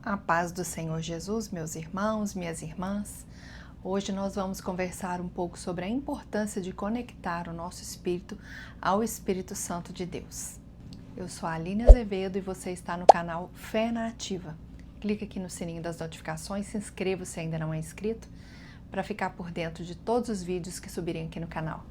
A paz do Senhor Jesus, meus irmãos, minhas irmãs. Hoje nós vamos conversar um pouco sobre a importância de conectar o nosso espírito ao Espírito Santo de Deus. Eu sou a Aline Azevedo e você está no canal Fé na Ativa. Clique aqui no sininho das notificações, se inscreva se ainda não é inscrito, para ficar por dentro de todos os vídeos que subirem aqui no canal.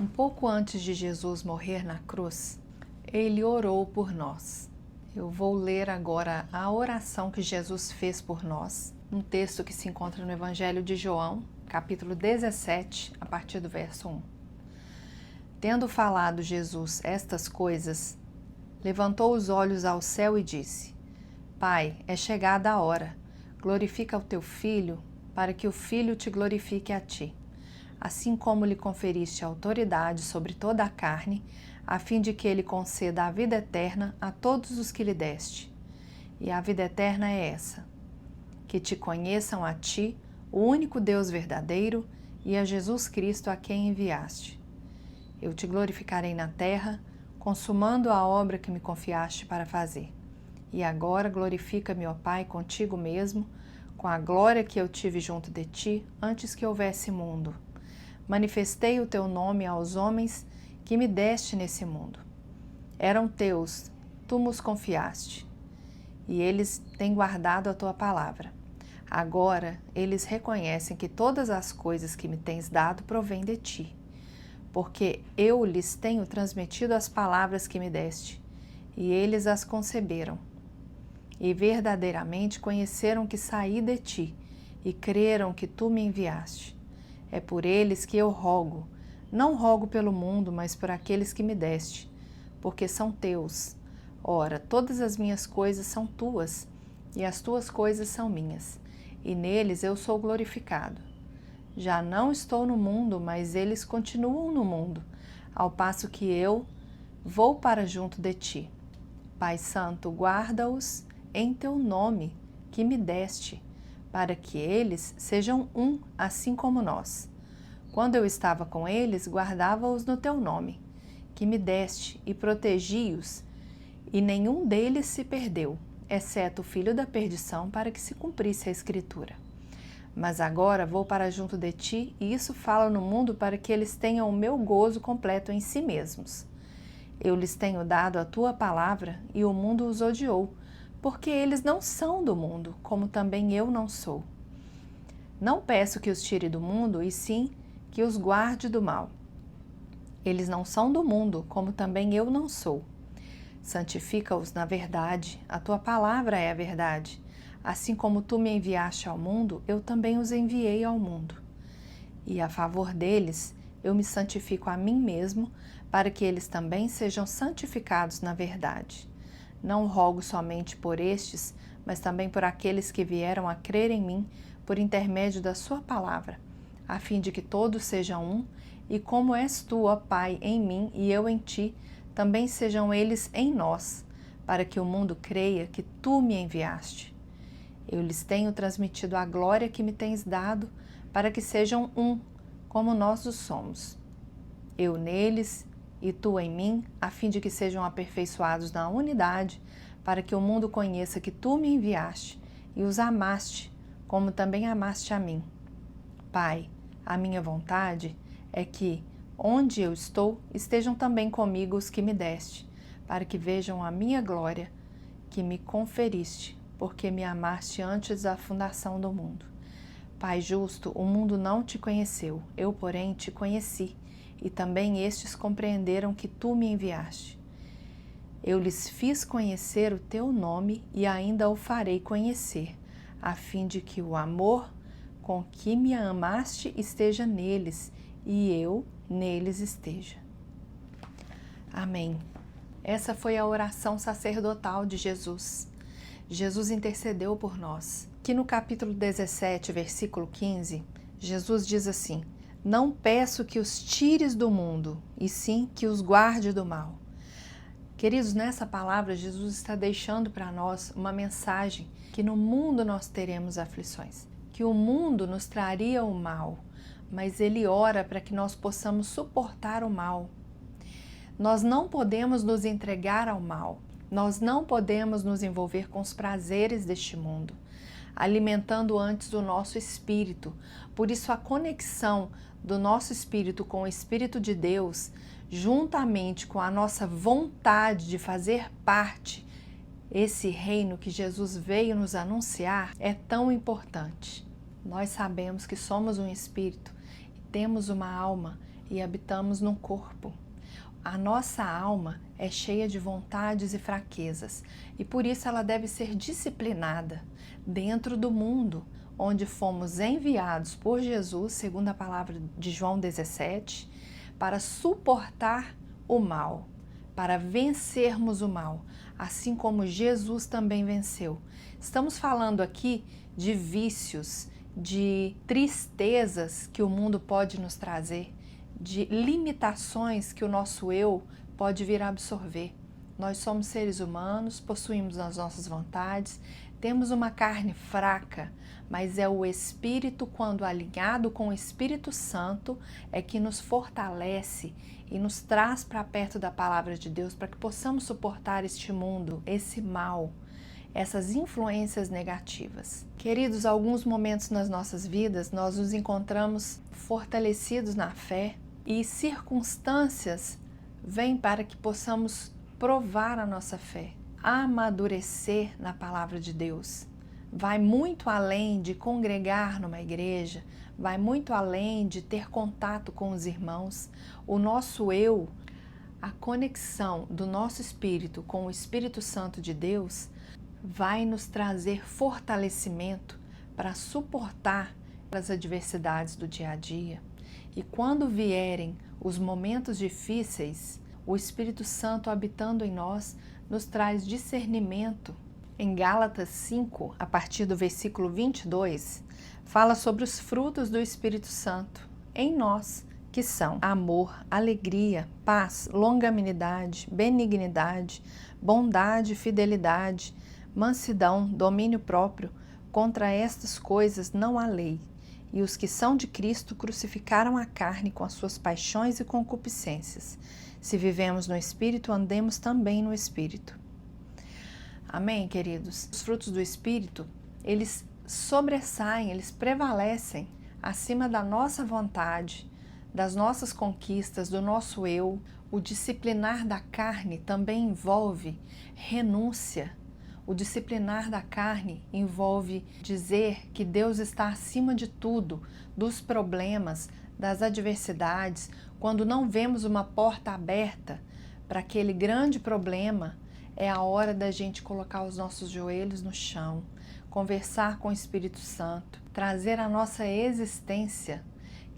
Um pouco antes de Jesus morrer na cruz, ele orou por nós. Eu vou ler agora a oração que Jesus fez por nós, um texto que se encontra no Evangelho de João, capítulo 17, a partir do verso 1. Tendo falado Jesus estas coisas, levantou os olhos ao céu e disse: Pai, é chegada a hora, glorifica o teu Filho, para que o Filho te glorifique a ti, assim como lhe conferiste autoridade sobre toda a carne, a fim de que ele conceda a vida eterna a todos os que lhe deste. E a vida eterna é essa: que te conheçam a ti, o único Deus verdadeiro, e a Jesus Cristo a quem enviaste. Eu te glorificarei na terra, consumando a obra que me confiaste para fazer. E agora glorifica-me, ó Pai, contigo mesmo, com a glória que eu tive junto de ti antes que houvesse mundo. Manifestei o teu nome aos homens que me deste nesse mundo. Eram teus, tu nos confiaste, e eles têm guardado a tua palavra. Agora eles reconhecem que todas as coisas que me tens dado provêm de ti, porque eu lhes tenho transmitido as palavras que me deste, e eles as conceberam. E verdadeiramente conheceram que saí de ti, e creram que tu me enviaste. É por eles que eu rogo. Não rogo pelo mundo, mas por aqueles que me deste, porque são teus. Ora, todas as minhas coisas são tuas, e as tuas coisas são minhas, e neles eu sou glorificado. Já não estou no mundo, mas eles continuam no mundo, ao passo que eu vou para junto de ti. Pai Santo, guarda-os em teu nome, que me deste, para que eles sejam um, assim como nós. Quando eu estava com eles, guardava-os no teu nome, que me deste, e protegi-os, e nenhum deles se perdeu, exceto o filho da perdição, para que se cumprisse a Escritura. Mas agora vou para junto de ti, e isso falo no mundo para que eles tenham o meu gozo completo em si mesmos. Eu lhes tenho dado a tua palavra, e o mundo os odiou, porque eles não são do mundo, como também eu não sou. Não peço que os tire do mundo, e sim que os guarde do mal. Eles não são do mundo, como também eu não sou. Santifica-os na verdade, a tua palavra é a verdade. Assim como tu me enviaste ao mundo, eu também os enviei ao mundo. E a favor deles, eu me santifico a mim mesmo, para que eles também sejam santificados na verdade. Não rogo somente por estes, mas também por aqueles que vieram a crer em mim por intermédio da sua palavra, a fim de que todos sejam um, e como és tu, ó Pai, em mim e eu em ti, também sejam eles em nós, para que o mundo creia que tu me enviaste. Eu lhes tenho transmitido a glória que me tens dado, para que sejam um, como nós o somos. Eu neles e tu em mim, a fim de que sejam aperfeiçoados na unidade, para que o mundo conheça que tu me enviaste e os amaste, como também amaste a mim. Pai, a minha vontade é que, onde eu estou, estejam também comigo os que me deste, para que vejam a minha glória que me conferiste, porque me amaste antes da fundação do mundo. Pai justo, o mundo não te conheceu, eu, porém, te conheci, e também estes compreenderam que tu me enviaste. Eu lhes fiz conhecer o teu nome e ainda o farei conhecer, a fim de que o amor com que me amaste esteja neles, e eu neles esteja. Amém. Essa foi a oração sacerdotal de Jesus. Jesus intercedeu por nós. Que no capítulo 17, versículo 15, Jesus diz assim: Não peço que os tires do mundo, e sim que os guarde do mal. Queridos, nessa palavra, Jesus está deixando para nós uma mensagem que no mundo nós teremos aflições, que o mundo nos traria o mal, mas Ele ora para que nós possamos suportar o mal. Nós não podemos nos entregar ao mal, Nós não podemos nos envolver com os prazeres deste mundo, alimentando antes o nosso espírito. Por isso, a conexão do nosso espírito com o Espírito de Deus, juntamente com a nossa vontade de fazer parte esse reino que Jesus veio nos anunciar, é tão importante. Nós sabemos que somos um espírito, temos uma alma e habitamos num corpo. A nossa alma é cheia de vontades e fraquezas e por isso ela deve ser disciplinada dentro do mundo onde fomos enviados por Jesus, segundo a palavra de João 17, para suportar o mal, para vencermos o mal, assim como Jesus também venceu. Estamos falando aqui de vícios, de tristezas que o mundo pode nos trazer, de limitações que o nosso eu pode vir a absorver. Nós somos seres humanos, possuímos as nossas vontades, temos uma carne fraca, mas é o Espírito, quando alinhado com o Espírito Santo, é que nos fortalece e nos traz para perto da palavra de Deus para que possamos suportar este mundo, esse mal, essas influências negativas. Queridos, alguns momentos nas nossas vidas nós nos encontramos fortalecidos na fé e circunstâncias vêm para que possamos provar a nossa fé, amadurecer na palavra de Deus. Vai muito além de congregar numa igreja, vai muito além de ter contato com os irmãos. O nosso eu, a conexão do nosso espírito com o Espírito Santo de Deus, vai nos trazer fortalecimento para suportar as adversidades do dia a dia. E quando vierem os momentos difíceis, o Espírito Santo habitando em nós nos traz discernimento. Em Gálatas 5, a partir do versículo 22, fala sobre os frutos do Espírito Santo em nós, que são amor, alegria, paz, longanimidade, benignidade, bondade, fidelidade, mansidão, domínio próprio. Contra estas coisas não há lei. E os que são de Cristo crucificaram a carne com as suas paixões e concupiscências. Se vivemos no Espírito, andemos também no Espírito. Amém, queridos? Os frutos do Espírito, eles sobressaem, eles prevalecem acima da nossa vontade, das nossas conquistas, do nosso eu. O disciplinar da carne também envolve renúncia. O disciplinar da carne envolve dizer que Deus está acima de tudo, dos problemas, das adversidades. Quando não vemos uma porta aberta para aquele grande problema, é a hora da gente colocar os nossos joelhos no chão, conversar com o Espírito Santo, trazer à nossa existência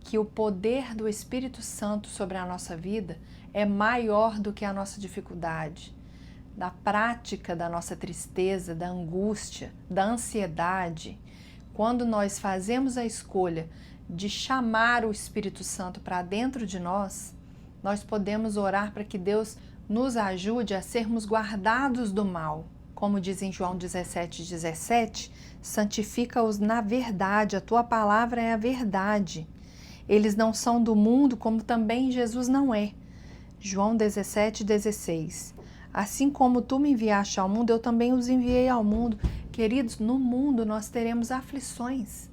que o poder do Espírito Santo sobre a nossa vida é maior do que a nossa dificuldade. Da prática da nossa tristeza, da angústia, da ansiedade, quando nós fazemos a escolha de chamar o Espírito Santo para dentro de nós, nós podemos orar para que Deus nos ajude a sermos guardados do mal. Como diz em João 17:17, santifica-os na verdade, a tua palavra é a verdade. Eles não são do mundo, como também Jesus não é. João 17:16. Assim como tu me enviaste ao mundo, eu também os enviei ao mundo. Queridos, no mundo nós teremos aflições.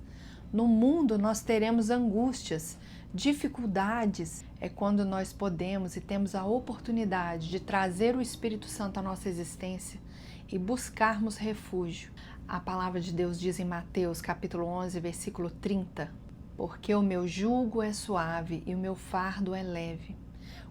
No mundo nós teremos angústias, dificuldades. É quando nós podemos e temos a oportunidade de trazer o Espírito Santo à nossa existência e buscarmos refúgio. A palavra de Deus diz em Mateus capítulo 11, versículo 30, porque o meu jugo é suave e o meu fardo é leve.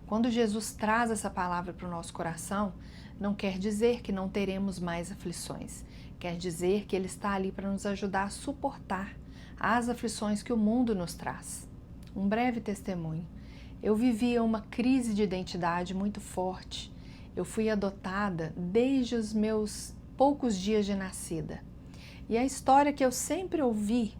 Quando Jesus traz essa palavra para o nosso coração, não quer dizer que não teremos mais aflições. Quer dizer que Ele está ali para nos ajudar a suportar as aflições que o mundo nos traz. Um breve testemunho. Eu vivia uma crise de identidade muito forte. Eu fui adotada desde os meus poucos dias de nascida. E a história que eu sempre ouvi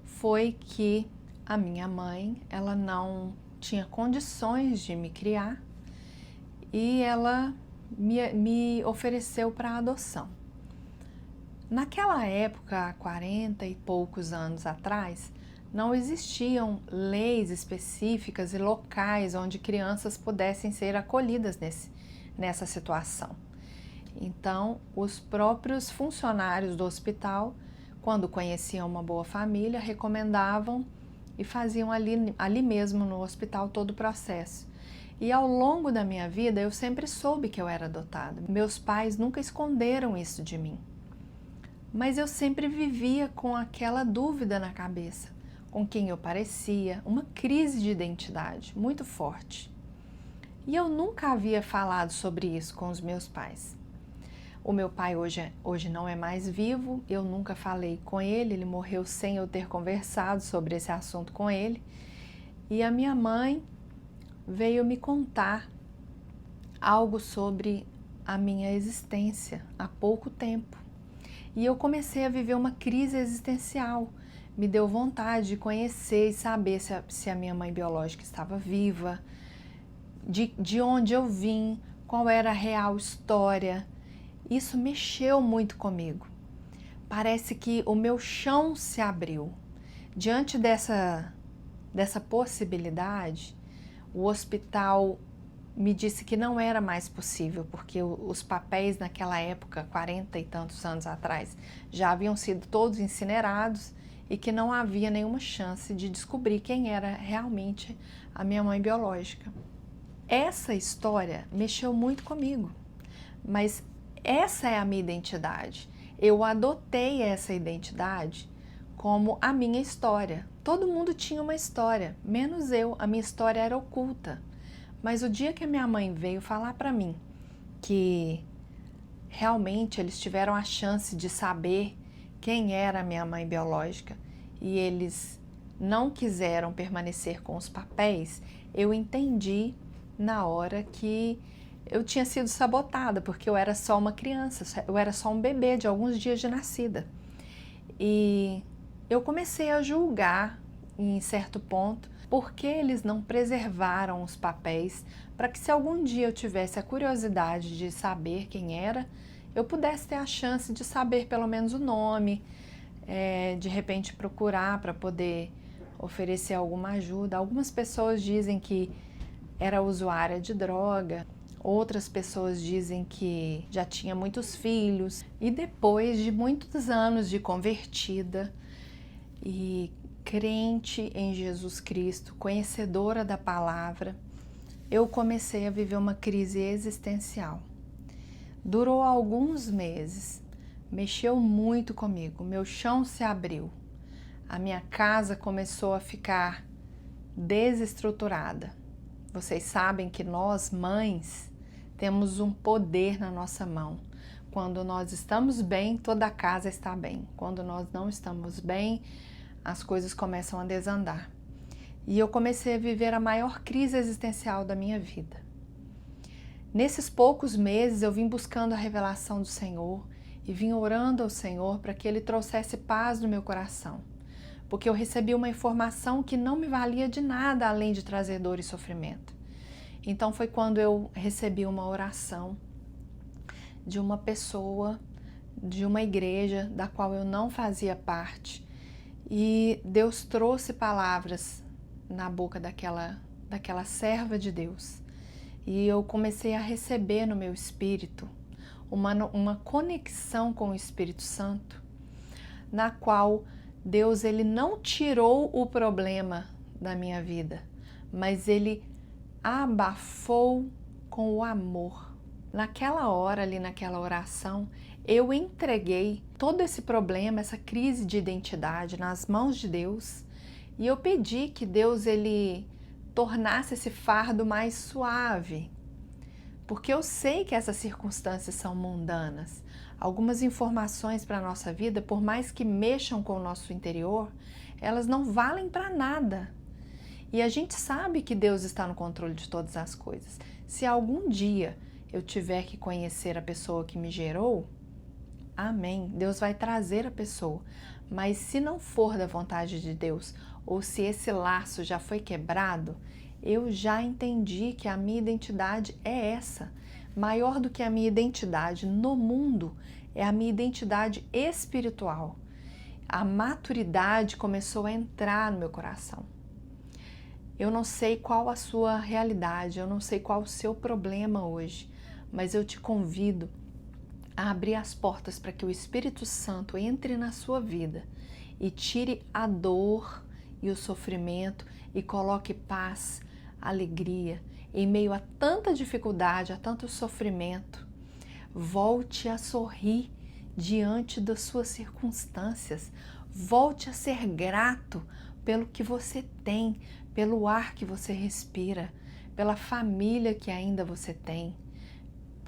foi que a minha mãe, ela não tinha condições de me criar e ela me ofereceu para adoção. Naquela época, há 40 e poucos anos atrás, não existiam leis específicas e locais onde crianças pudessem ser acolhidas nessa situação. Então, os próprios funcionários do hospital, quando conheciam uma boa família, recomendavam e faziam ali mesmo no hospital todo o processo. E ao longo da minha vida, eu sempre soube que eu era adotada. Meus pais nunca esconderam isso de mim. Mas eu sempre vivia com aquela dúvida na cabeça, com quem eu parecia, uma crise de identidade muito forte. E eu nunca havia falado sobre isso com os meus pais. O meu pai hoje não é mais vivo, eu nunca falei com ele, ele morreu sem eu ter conversado sobre esse assunto com ele. E a minha mãe veio me contar algo sobre a minha existência há pouco tempo. E eu comecei a viver uma crise existencial. Me deu vontade de conhecer e saber se a minha mãe biológica estava viva, de onde eu vim, qual era a real história. Isso mexeu muito comigo. Parece que o meu chão se abriu. Diante dessa possibilidade, o hospital me disse que não era mais possível, porque os papéis naquela época, 40 e tantos anos atrás, já haviam sido todos incinerados e que não havia nenhuma chance de descobrir quem era realmente a minha mãe biológica. Essa história mexeu muito comigo, mas essa é a minha identidade. Eu adotei essa identidade como a minha história. Todo mundo tinha uma história, menos eu. A minha história era oculta. Mas o dia que a minha mãe veio falar para mim que realmente eles tiveram a chance de saber quem era a minha mãe biológica e eles não quiseram permanecer com os papéis, eu entendi na hora que eu tinha sido sabotada, porque eu era só uma criança, eu era só um bebê de alguns dias de nascida. E eu comecei a julgar, em certo ponto, por que eles não preservaram os papéis para que, se algum dia eu tivesse a curiosidade de saber quem era, eu pudesse ter a chance de saber pelo menos o nome, de repente procurar para poder oferecer alguma ajuda. Algumas pessoas dizem que era usuária de droga, outras pessoas dizem que já tinha muitos filhos. E depois de muitos anos de convertida e crente em Jesus Cristo, conhecedora da palavra, eu comecei a viver uma crise existencial. Durou alguns meses, mexeu muito comigo, meu chão se abriu, a minha casa começou a ficar desestruturada. Vocês sabem que nós, mães, temos um poder na nossa mão. Quando nós estamos bem, toda a casa está bem. Quando nós não estamos bem, as coisas começam a desandar. E eu comecei a viver a maior crise existencial da minha vida. Nesses poucos meses eu vim buscando a revelação do Senhor e vim orando ao Senhor para que Ele trouxesse paz no meu coração, porque eu recebi uma informação que não me valia de nada além de trazer dor e sofrimento. Então foi quando eu recebi uma oração de uma pessoa, de uma igreja da qual eu não fazia parte, e Deus trouxe palavras na boca daquela serva de Deus. E eu comecei a receber no meu espírito uma conexão com o Espírito Santo, na qual Deus ele não tirou o problema da minha vida, mas Ele abafou com o amor. Naquela hora ali, naquela oração, eu entreguei todo esse problema, essa crise de identidade nas mãos de Deus e eu pedi que Deus ele tornasse esse fardo mais suave, porque eu sei que essas circunstâncias são mundanas. Algumas informações para a nossa vida, por mais que mexam com o nosso interior, elas não valem para nada. E a gente sabe que Deus está no controle de todas as coisas. Se algum dia eu tiver que conhecer a pessoa que me gerou, amém, Deus vai trazer a pessoa. Mas se não for da vontade de Deus, ou se esse laço já foi quebrado, eu já entendi que a minha identidade é essa. Maior do que a minha identidade no mundo é a minha identidade espiritual. A maturidade começou a entrar no meu coração. Eu não sei qual a sua realidade, eu não sei qual o seu problema hoje, mas eu te convido a abrir as portas para que o Espírito Santo entre na sua vida e tire a dor e o sofrimento e coloque paz, alegria em meio a tanta dificuldade, a tanto sofrimento. Volte a sorrir diante das suas circunstâncias. Volte a ser grato pelo que você tem, pelo ar que você respira, pela família que ainda você tem,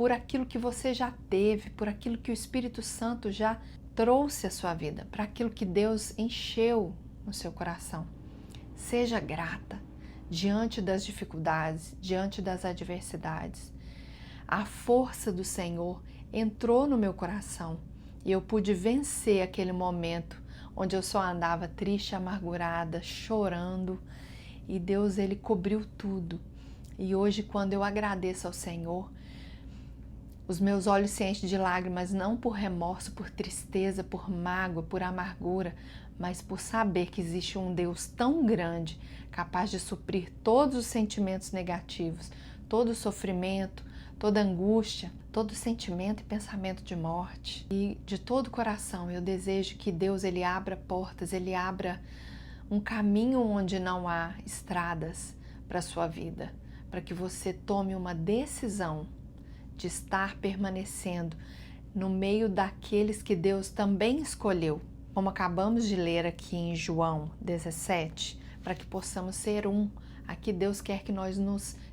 por aquilo que você já teve, por aquilo que o Espírito Santo já trouxe à sua vida, para aquilo que Deus encheu no seu coração. Seja grata diante das dificuldades, diante das adversidades. A força do Senhor entrou no meu coração e eu pude vencer aquele momento onde eu só andava triste, amargurada, chorando, e Deus, Ele cobriu tudo. E hoje, quando eu agradeço ao Senhor, os meus olhos se enchem de lágrimas, não por remorso, por tristeza, por mágoa, por amargura, mas por saber que existe um Deus tão grande, capaz de suprir todos os sentimentos negativos, todo o sofrimento, toda angústia, todo sentimento e pensamento de morte. E de todo o coração eu desejo que Deus, Ele abra portas, Ele abra um caminho onde não há estradas para a sua vida, para que você tome uma decisão de estar permanecendo no meio daqueles que Deus também escolheu, como acabamos de ler aqui em João 17, para que possamos ser um. Aqui Deus quer que nós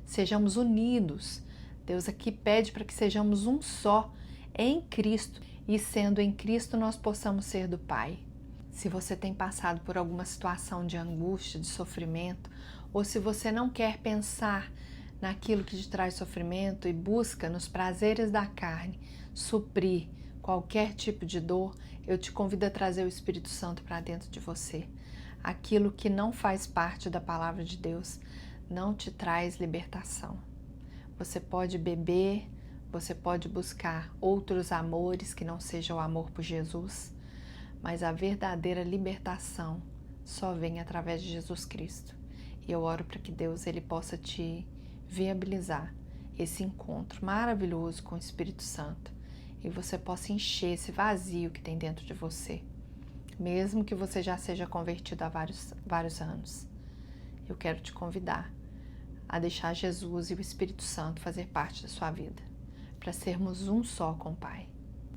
sejamos unidos. Deus aqui pede para que sejamos um só em Cristo, e sendo em Cristo nós possamos ser do Pai. Se você tem passado por alguma situação de angústia, de sofrimento, ou se você não quer pensar naquilo que te traz sofrimento e busca nos prazeres da carne suprir qualquer tipo de dor, eu te convido a trazer o Espírito Santo para dentro de você. Aquilo que não faz parte da palavra de Deus não te traz libertação. Você pode beber, você pode buscar outros amores que não seja o amor por Jesus, mas a verdadeira libertação só vem através de Jesus Cristo. E eu oro para que Deus, Ele possa te viabilizar esse encontro maravilhoso com o Espírito Santo e você possa encher esse vazio que tem dentro de você, mesmo que você já seja convertido há vários anos. Eu quero te convidar a deixar Jesus e o Espírito Santo fazer parte da sua vida, para sermos um só com o Pai.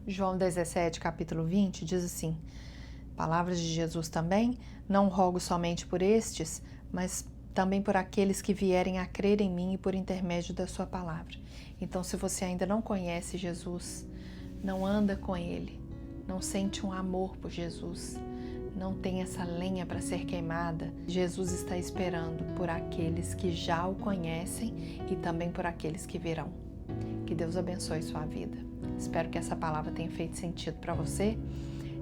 João 17, capítulo 20, diz assim, palavras de Jesus também, não rogo somente por estes, mas também por aqueles que vierem a crer em mim e por intermédio da sua palavra. Então, se você ainda não conhece Jesus, não anda com Ele, não sente um amor por Jesus, não tem essa lenha para ser queimada, Jesus está esperando por aqueles que já o conhecem e também por aqueles que virão. Que Deus abençoe sua vida. Espero que essa palavra tenha feito sentido para você.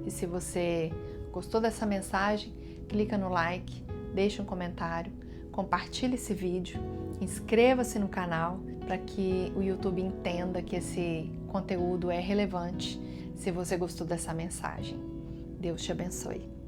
E se você gostou dessa mensagem, clica no like, deixa um comentário, compartilhe esse vídeo, inscreva-se no canal para que o YouTube entenda que esse conteúdo é relevante se você gostou dessa mensagem. Deus te abençoe.